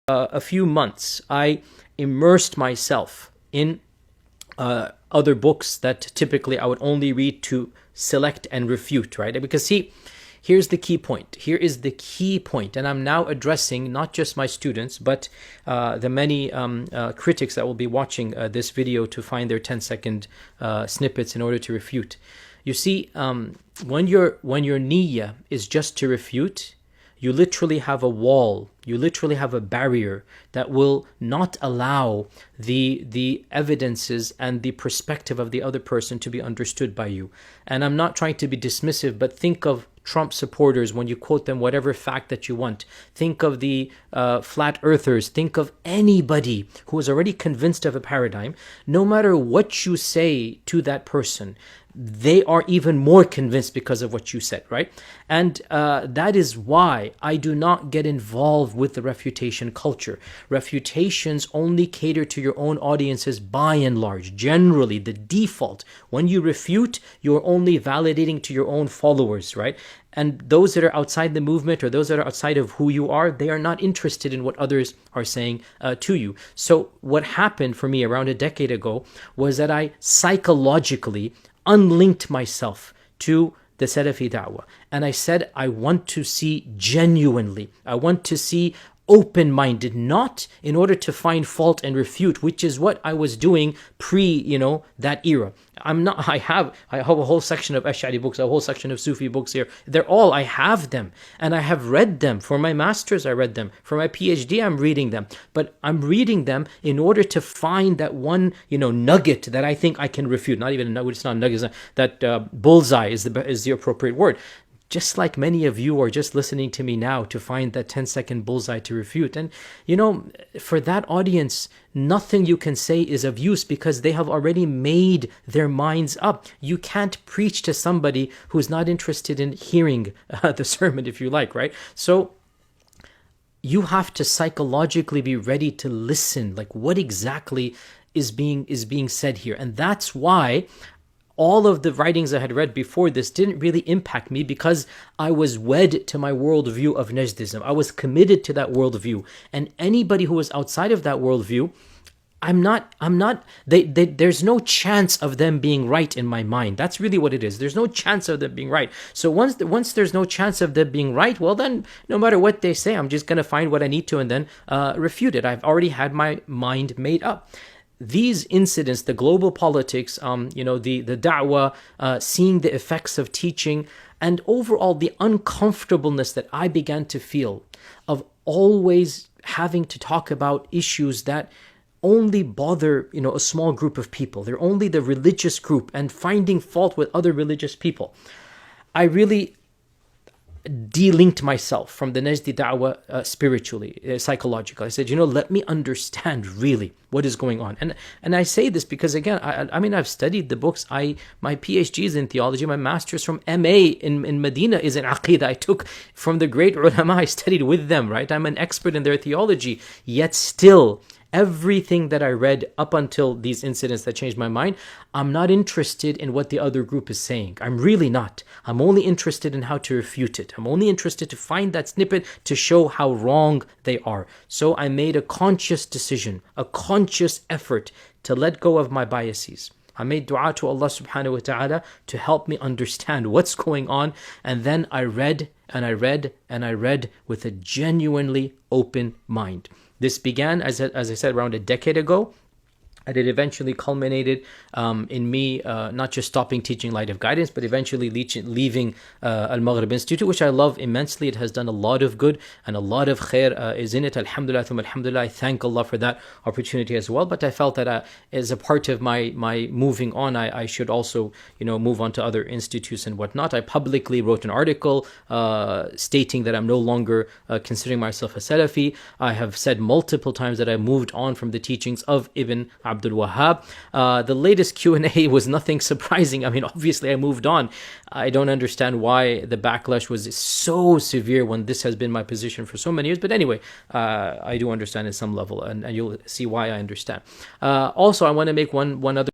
a few months, I immersed myself in other books that typically I would only read to select and refute, right? Because see, here's the key point. Here is the key point, and I'm now addressing not just my students, but the many critics that will be watching this video to find their 10-second snippets in order to refute. You see, when your niyyah is just to refute, you literally have a wall, you literally have a barrier that will not allow the evidences and the perspective of the other person to be understood by you. And I'm not trying to be dismissive, but think of Trump supporters when you quote them whatever fact that you want. Think of the flat earthers. Think of anybody who is already convinced of a paradigm. No matter what you say to that person, they are even more convinced because of what you said, right? And that is why I do not get involved with the refutation culture. Refutations only cater to your own audiences by and large. Generally, the default, when you refute, you're only validating to your own followers, right? And those that are outside the movement or those that are outside of who you are, they are not interested in what others are saying to you. So what happened for me around a decade ago was that I psychologically unlinked myself to the Salafi da'wah. And I said, I want to see genuinely. I want to see open-minded, not in order to find fault and refute, which is what I was doing pre, that era. I have a whole section of Ash'ari books, a whole section of Sufi books here. I have them. And I have read them. For my master's, I read them. For my PhD, I'm reading them. But I'm reading them in order to find that one, nugget that I think I can refute. Not even a nugget, it's not a nugget, that bullseye is the appropriate word. Just like many of you are just listening to me now to find that 10-second bullseye to refute. And, for that audience, nothing you can say is of use because they have already made their minds up. You can't preach to somebody who's not interested in hearing the sermon, if you like, right? So you have to psychologically be ready to listen. Like, what exactly is being said here? And that's why all of the writings I had read before this didn't really impact me because I was wed to my worldview of Najdism. I was committed to that worldview. And anybody who was outside of that worldview, there's no chance of them being right in my mind. That's really what it is. There's no chance of them being right. So once there's no chance of them being right, well then, no matter what they say, I'm just going to find what I need to and then refute it. I've already had my mind made up. These incidents, the global politics, the da'wah, seeing the effects of teaching, and overall the uncomfortableness that I began to feel of always having to talk about issues that only bother, a small group of people. They're only the religious group and finding fault with other religious people. I really de-linked myself from the Najdi da'wah spiritually, psychologically. I said, let me understand really what is going on. And I say this because, again, I've studied the books. My PhD is in theology. My master's from MA in Medina is in Aqidah. I took from the great ulama. I studied with them, right? I'm an expert in their theology. Yet still, everything that I read up until these incidents that changed my mind, I'm not interested in what the other group is saying. I'm really not. I'm only interested in how to refute it. I'm only interested to find that snippet to show how wrong they are. So I made a conscious decision, a conscious effort to let go of my biases. I made dua to Allah subhanahu wa ta'ala to help me understand what's going on. And then I read and I read and I read with a genuinely open mind. This began, as I said, around a decade ago. And it eventually culminated in me not just stopping teaching Light of Guidance, but eventually leaving Al-Maghrib Institute, which I love immensely. It has done a lot of good and a lot of khair is in it. Alhamdulillah, alhamdulillah. I thank Allah for that opportunity as well. But I felt that as a part of my moving on, I should also move on to other institutes and whatnot. I publicly wrote an article stating that I'm no longer considering myself a Salafi. I have said multiple times that I moved on from the teachings of Ibn Abdul Wahhab. The latest Q&A was nothing surprising. Obviously I moved on. I don't understand why the backlash was so severe when this has been my position for so many years. But anyway, I do understand at some level, and you'll see why I understand. Also, I want to make one other